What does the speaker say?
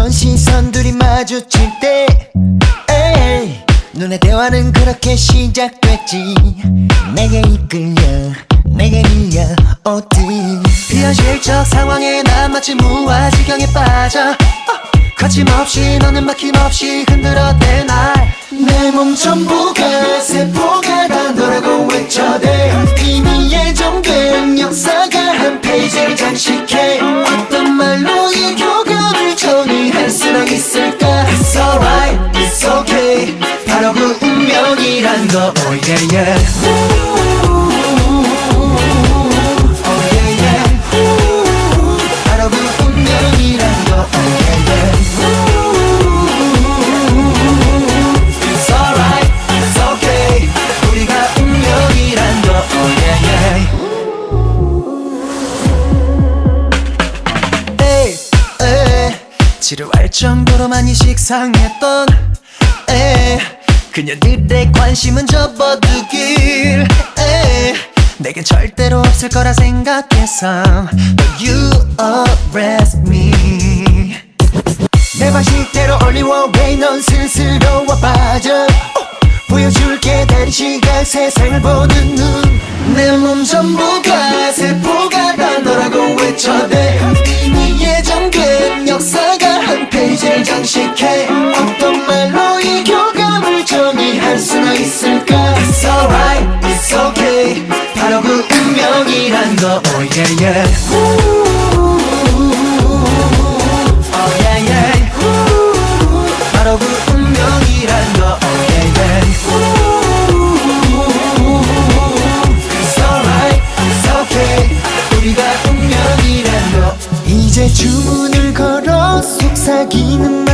낯선 시선들이 마주칠 때 에이, 눈의 대화는 그렇게 시작됐지. 내게 이끌려 내게 밀려 오듯 비현실적 상황에 난 마치 무아지경에 빠져 거침없이 너는 막힘없이 흔들어대 날. 내 몸 전부가 세포가 다 너라고 외쳐대. 이미 예정된 역사가 한 페이지를 장식해. 어떤 말로 이 교감을 정의할 수나 있을까. It's alright, it's okay. 바로 그 운명이란 거. Oh yeah yeah. 지루할 정도로 많이 식상했던 그녀들의 관심은 접어두길 내겐 절대로 없을 거라 생각했어. But you arrest me. 내 방식대로 only one way. 넌 스스로 와 빠져. 보여줄게 다른 시각 세상을 보는 눈. 내 몸 전부가 세포가 다 너라고 외쳐대. 이미 예정된 역사가 한 페이지를 장식해. 어떤 말로 이 교감을 정의할 수나 있을까. It's alright, it's okay. 바로 그 운명이란 거. Oh yeah yeah. Oh yeah yeah. 바로 그 운명이란 거. Oh yeah yeah. It's alright, it's okay. 우리가 운명이란 거. 이제 주문을 걸어 속삭이는